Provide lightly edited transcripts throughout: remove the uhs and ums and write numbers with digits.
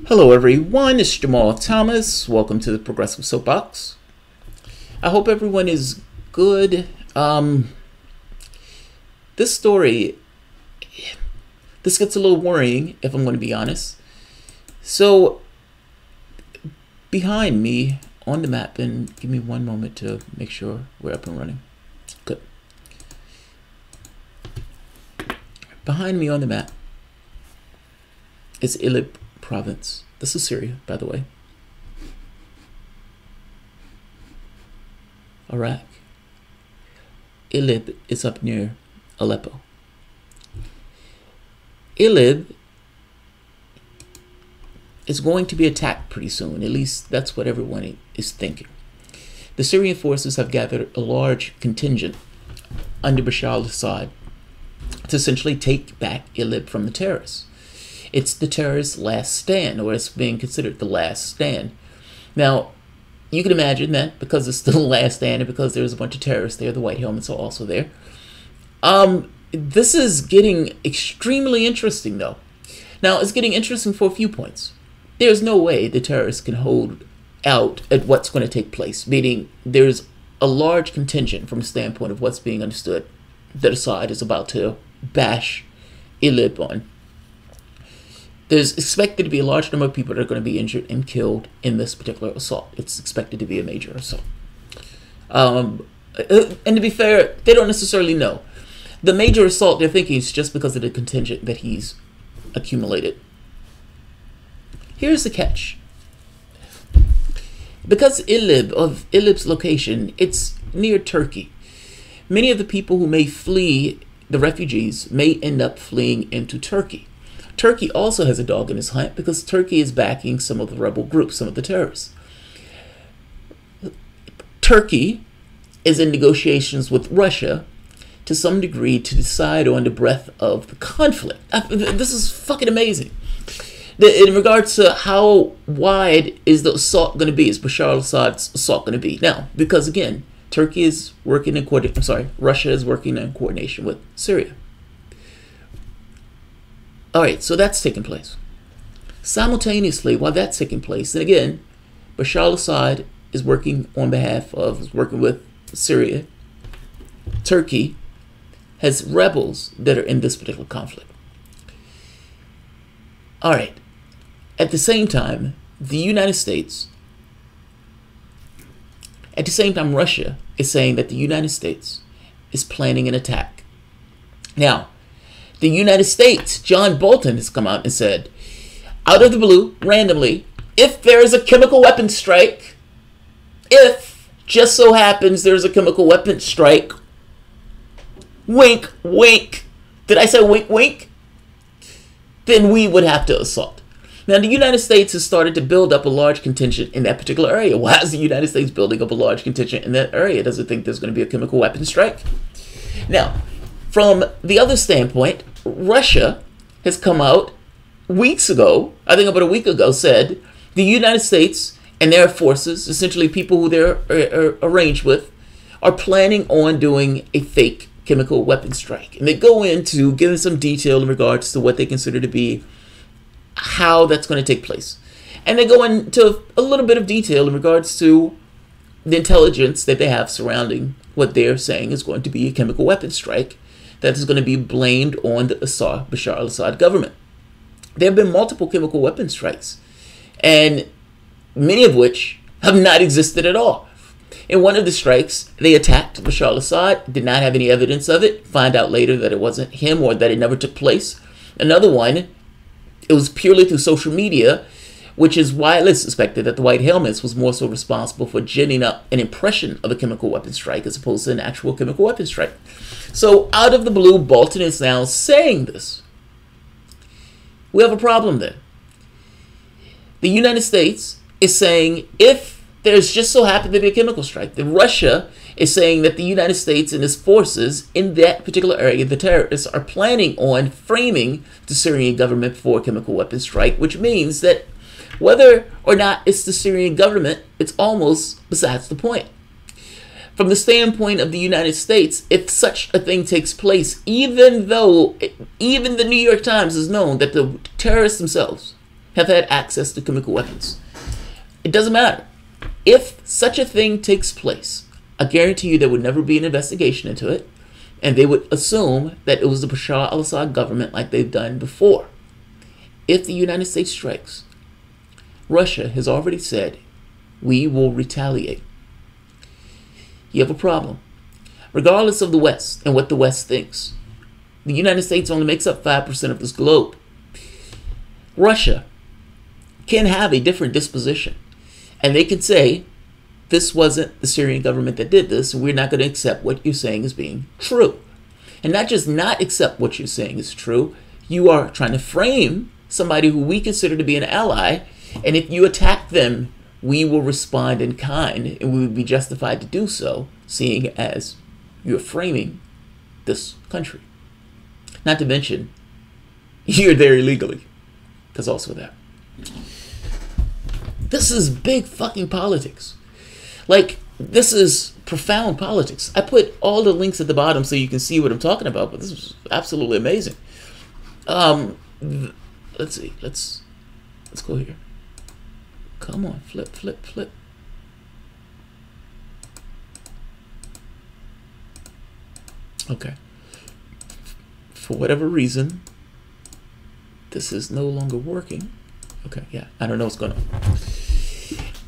Hello everyone, it's Jamarl Thomas. Welcome to the Progressive Soapbox. I hope everyone is good. This story, this gets a little worrying if I'm going to be honest. So, behind me on the map, and give me one moment to make sure we're up and running. Good. Behind me on the map is Idlib province. This is Syria, by the way. Iraq. Idlib is up near Aleppo. Idlib is going to be attacked pretty soon. At least that's what everyone is thinking. The Syrian forces have gathered a large contingent under Bashar al-Assad to essentially take back Idlib from the terrorists. It's the terrorists' last stand, or it's being considered the last stand. Now, you can imagine that because it's the last stand and because there's a bunch of terrorists there, the white helmets are also there. This is getting extremely interesting, though. Now, it's getting interesting for a few points. There's no way the terrorists can hold out at what's going to take place, meaning there's a large contingent from a standpoint of what's being understood that Assad is about to bash Idlib on. There's expected to be a large number of people that are going to be injured and killed in this particular assault. It's expected to be a major assault. And to be fair, they don't necessarily know. The major assault they're thinking is just because of the contingent that he's accumulated. Here's the catch. Because Idlib's location, it's near Turkey. Many of the people who may flee, the refugees, may end up fleeing into Turkey. Turkey also has a dog in his hunt because Turkey is backing some of the rebel groups, some of the terrorists. Turkey is in negotiations with Russia to some degree to decide on the breadth of the conflict. This is fucking amazing. In regards to how wide is the assault going to be, is Bashar al-Assad's assault going to be? Now, because again, Turkey is working in coordination, Russia is working in coordination with Syria. Alright, so that's taking place. Simultaneously, while that's taking place, and again, Bashar al-Assad is working with Syria. Turkey has rebels that are in this particular conflict. Alright, at the same time, the United States, Russia is saying that the United States is planning an attack. Now, the United States, John Bolton has come out and said, out of the blue, randomly, if there is a chemical weapons strike, if just so happens there's a chemical weapons strike, wink, wink, did I say wink, wink? Then we would have to assault. Now, the United States has started to build up a large contingent in that particular area. Why is the United States building up a large contingent in that area? Does it think there's going to be a chemical weapons strike? Now, from the other standpoint, Russia has come out weeks ago, I think about a week ago, said the United States and their forces, essentially people who they're arranged with, are planning on doing a fake chemical weapons strike. And they go into giving some detail in regards to what they consider to be how that's going to take place. And they go into a little bit of detail in regards to the intelligence that they have surrounding what they're saying is going to be a chemical weapons strike that is going to be blamed on the Bashar al-Assad government. There have been multiple chemical weapons strikes, and many of which have not existed at all. In one of the strikes, they attacked Bashar al-Assad, did not have any evidence of it, find out later that it wasn't him or that it never took place. Another one, it was purely through social media, which is widely suspected that the White Helmets was more so responsible for ginning up an impression of a chemical weapons strike as opposed to an actual chemical weapons strike. So out of the blue, Bolton is now saying this. We have a problem there. The United States is saying if there's just so happened to be a chemical strike, then Russia is saying that the United States and its forces in that particular area, the terrorists, are planning on framing the Syrian government for a chemical weapons strike, which means that whether or not it's the Syrian government, it's almost besides the point. From the standpoint of the United States, if such a thing takes place, even though even the New York Times has known that the terrorists themselves have had access to chemical weapons. It doesn't matter. If such a thing takes place, I guarantee you there would never be an investigation into it, and they would assume that it was the Bashar al-Assad government like they've done before. If the United States strikes, Russia has already said, we will retaliate. You have a problem. Regardless of the West and what the West thinks, the United States only makes up 5% of this globe. Russia can have a different disposition, and they can say, this wasn't the Syrian government that did this, and we're not going to accept what you're saying as being true. And not just not accept what you're saying is true, you are trying to frame somebody who we consider to be an ally, and if you attack them, we will respond in kind, and we would be justified to do so, seeing as you're framing this country. Not to mention, you're there illegally, because also that. This is big fucking politics. Like, this is profound politics. I put all the links at the bottom so you can see what I'm talking about, but this is absolutely amazing. Let's see. Let's go here. Come on, flip. Okay. For whatever reason, this is no longer working. Okay, yeah, I don't know what's going on.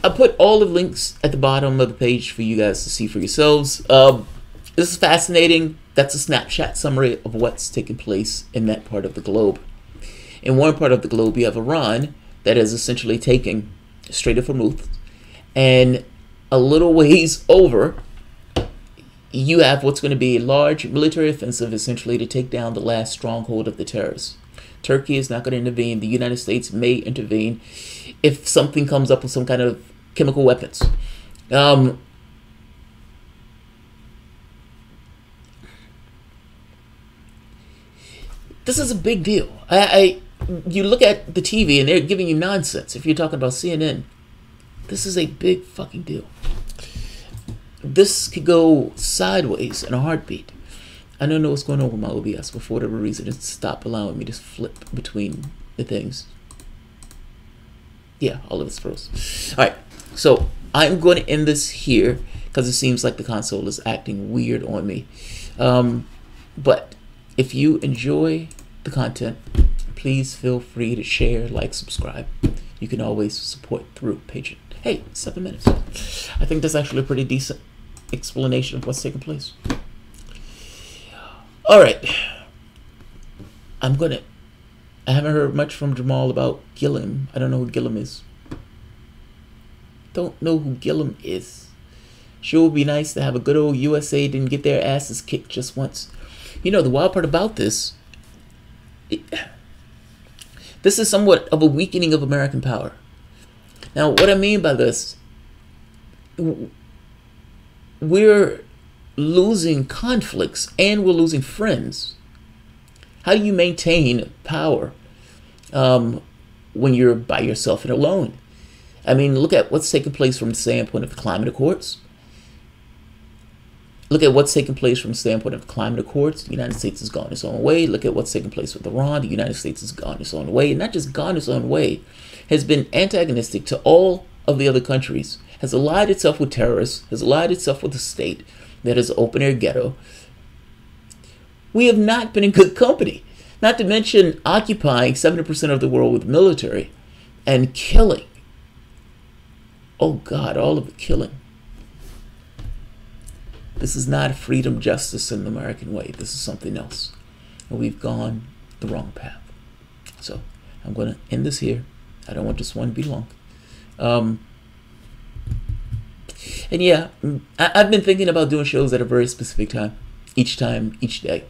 I put all the links at the bottom of the page for you guys to see for yourselves. This is fascinating. That's a snapshot summary of what's taking place in that part of the globe. In one part of the globe, you have Iran that is essentially taking Strait of Hormuz, and a little ways over, you have what's going to be a large military offensive, essentially to take down the last stronghold of the terrorists. Turkey is not going to intervene. The United States may intervene if something comes up with some kind of chemical weapons. This is a big deal. You look at the TV and they're giving you nonsense. If you're talking about CNN, this is a big fucking deal. This could go sideways in a heartbeat. I don't know what's going on with my OBS, but for whatever reason, it stopped allowing me to flip between the things. Yeah, all of it's froze. All right, so I'm going to end this here because it seems like the console is acting weird on me. But if you enjoy the content, please feel free to share, like, subscribe. You can always support through Patreon. Hey, 7 minutes. I think that's actually a pretty decent explanation of what's taking place. All right. I haven't heard much from Jamal about Gillum. I don't know who Gillum is. Don't know who Gillum is. Sure would be nice to have a good old USA didn't get their asses kicked just once. You know, the wild part about this, this is somewhat of a weakening of American power. Now, what I mean by this, we're losing conflicts and we're losing friends. How do you maintain power when you're by yourself and alone? I mean, look at what's taking place from the standpoint of the climate accords. Look at what's taking place from the standpoint of the climate accords. The United States has gone its own way. Look at what's taking place with Iran. The United States has gone its own way. And not just gone its own way, has been antagonistic to all of the other countries, has allied itself with terrorists, has allied itself with a state that is open air ghetto. We have not been in good company. Not to mention occupying 70% of the world with military and killing. Oh God, all of the killing. This is not freedom, justice, and the American way. This is something else. And we've gone the wrong path. So I'm going to end this here. I don't want this one to be long. And yeah, I've been thinking about doing shows at a very specific time, each day.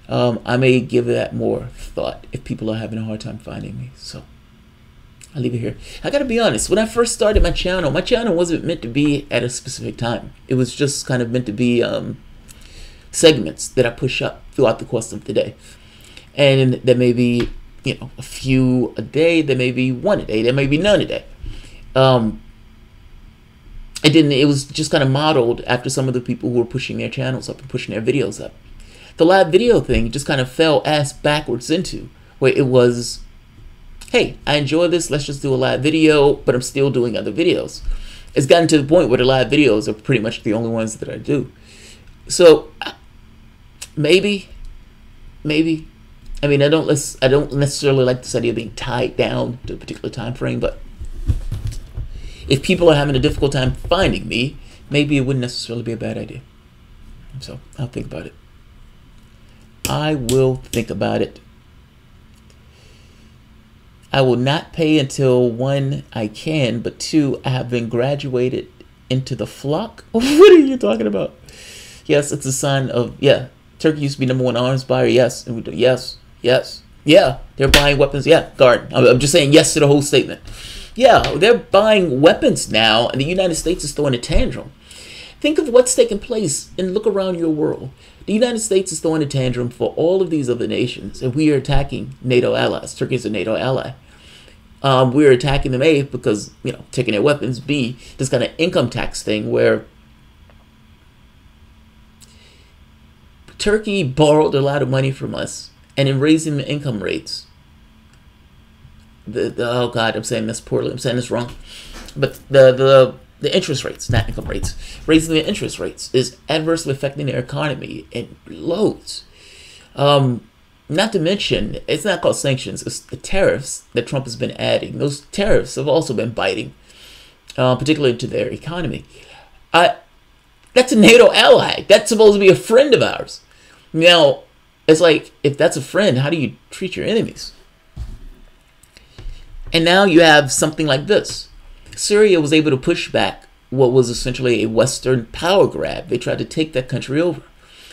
I may give that more thought if people are having a hard time finding me. So I'll leave it here. I gotta be honest, when I first started my channel wasn't meant to be at a specific time. It was just kind of meant to be segments that I push up throughout the course of the day. And there may be, you know, a few a day, there may be one a day, there may be none a day. It was just kind of modeled after some of the people who were pushing their channels up and pushing their videos up. The live video thing just kind of fell ass backwards into, where it was hey, I enjoy this, let's just do a live video, but I'm still doing other videos. It's gotten to the point where the live videos are pretty much the only ones that I do. So maybe, I mean, I don't necessarily like this idea of being tied down to a particular time frame, but if people are having a difficult time finding me, maybe it wouldn't necessarily be a bad idea. So I'll think about it. I will think about it. I will not pay until 1, I can, but 2, I have been graduated into the flock. What are you talking about? Yes, it's a sign of, yeah, Turkey used to be #1 arms buyer. Yes, and we do. Yes, yeah, they're buying weapons. Yeah, guard. I'm just saying yes to the whole statement. Yeah, they're buying weapons now, and the United States is throwing a tantrum. Think of what's taking place and look around your world. The United States is throwing a tantrum for all of these other nations, and we are attacking NATO allies. Turkey is a NATO ally. We're attacking them, A, because, you know, taking their weapons, B, this kind of income tax thing where Turkey borrowed a lot of money from us, and in raising the income rates, oh God, I'm saying this poorly, I'm saying this wrong, but the interest rates, not income rates, raising the interest rates is adversely affecting their economy in loads. Not to mention, it's not called sanctions, it's the tariffs that Trump has been adding. Those tariffs have also been biting, particularly to their economy. That's a NATO ally. That's supposed to be a friend of ours. Now, it's like, if that's a friend, how do you treat your enemies? And now you have something like this. Syria was able to push back what was essentially a Western power grab. They tried to take that country over.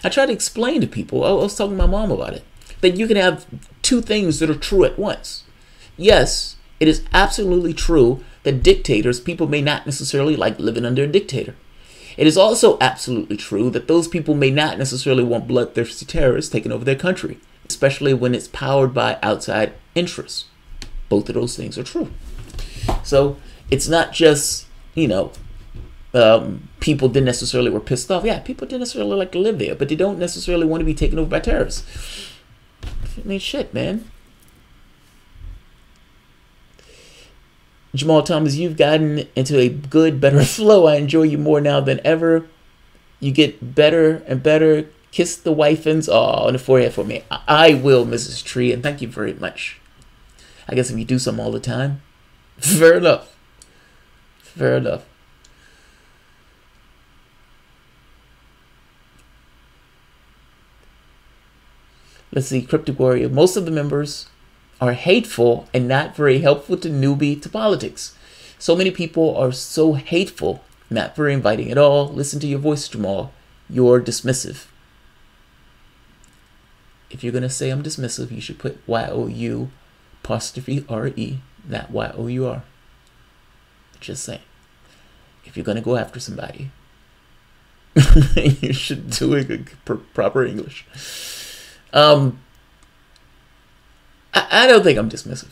I tried to explain to people, I was talking to my mom about it, that you can have two things that are true at once. Yes, it is absolutely true that dictators, people may not necessarily like living under a dictator. It is also absolutely true that those people may not necessarily want bloodthirsty terrorists taking over their country, especially when it's powered by outside interests. Both of those things are true. So it's not just, you know, people didn't necessarily were pissed off. Yeah, people didn't necessarily like to live there, but they don't necessarily want to be taken over by terrorists. I mean, shit, man. Jamarl Thomas, you've gotten into a good, better flow. I enjoy you more now than ever. You get better and better. Kiss the wifins on the forehead for me. I will, Mrs. Tree, and thank you very much. I guess if you do something all the time, fair enough. Fair enough. Let's see, Cryptic Warrior. Most of the members are hateful and not very helpful to newbie to politics. So many people are so hateful, not very inviting at all. Listen to your voice, Jamal. You're dismissive. If you're going to say I'm dismissive, you should put YOU apostrophe RE, not YOUR. Just saying. If you're going to go after somebody, you should do it in proper English. I don't think I'm dismissive.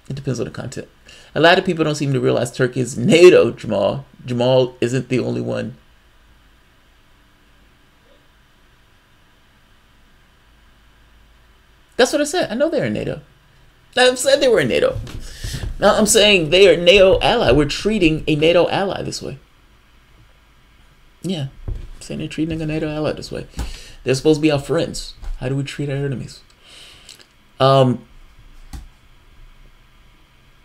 It depends on the content. A lot of people don't seem to realize Turkey is NATO, Jamal. Jamal isn't the only one. That's what I said. I know they're in NATO. I said they were in NATO. Now I'm saying they are a NATO ally. We're treating a NATO ally this way. Yeah. I'm saying they're treating a NATO ally this way. They're supposed to be our friends. How do we treat our enemies?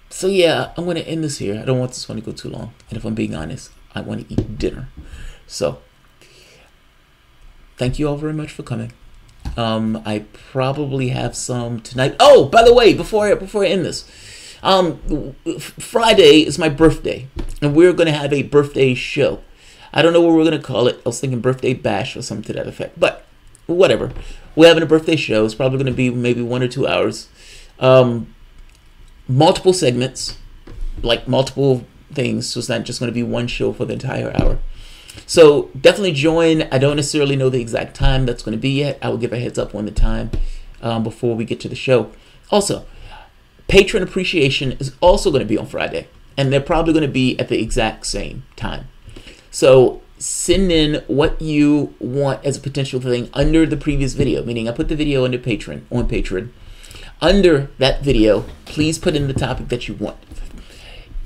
So yeah, I'm going to end this here. I don't want this one to go too long. And if I'm being honest, I want to eat dinner. So thank you all very much for coming. I probably have some tonight. Oh, by the way, before I end this, Friday is my birthday, and we're going to have a birthday show. I don't know what we're going to call it. I was thinking birthday bash or something to that effect, but whatever. We're having a birthday show. It's probably going to be maybe 1 or 2 hours. Multiple segments, like multiple things. So it's not just going to be one show for the entire hour. So definitely join. I don't necessarily know the exact time that's going to be yet. I will give a heads up on the time before we get to the show. Also, patron appreciation is also going to be on Friday, and they're probably going to be at the exact same time. So send in what you want as a potential thing under the previous video, meaning I put the video under Patreon, on Patreon. Under that video, please put in the topic that you want.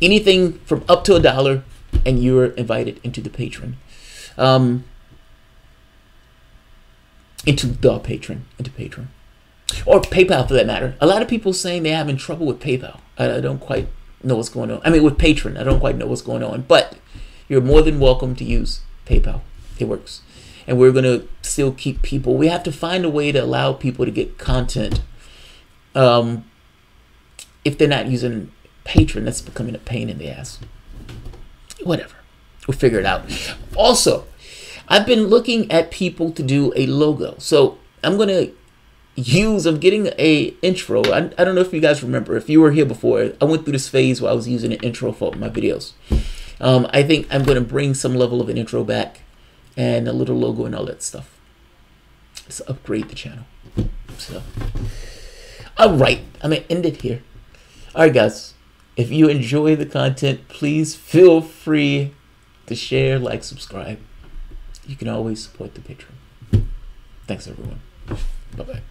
Anything from up to $1, and you're invited into the Patreon. Into Patreon. Or PayPal for that matter. A lot of people saying they're having trouble with PayPal. I don't quite know what's going on. I mean, with Patreon, I don't quite know what's going on. But you're more than welcome to use PayPal. It works. And we're going to still keep people. We have to find a way to allow people to get content. If they're not using Patreon, that's becoming a pain in the ass. Whatever. We'll figure it out. Also, I've been looking at people to do a logo. So I'm getting a intro. I don't know if you guys remember. If you were here before, I went through this phase where I was using an intro for my videos. I think I'm going to bring some level of an intro back and a little logo and all that stuff. Let's upgrade the channel. So, all right. I'm going to end it here. All right, guys. If you enjoy the content, please feel free to share, like, subscribe. You can always support the Patreon. Thanks, everyone. Bye-bye.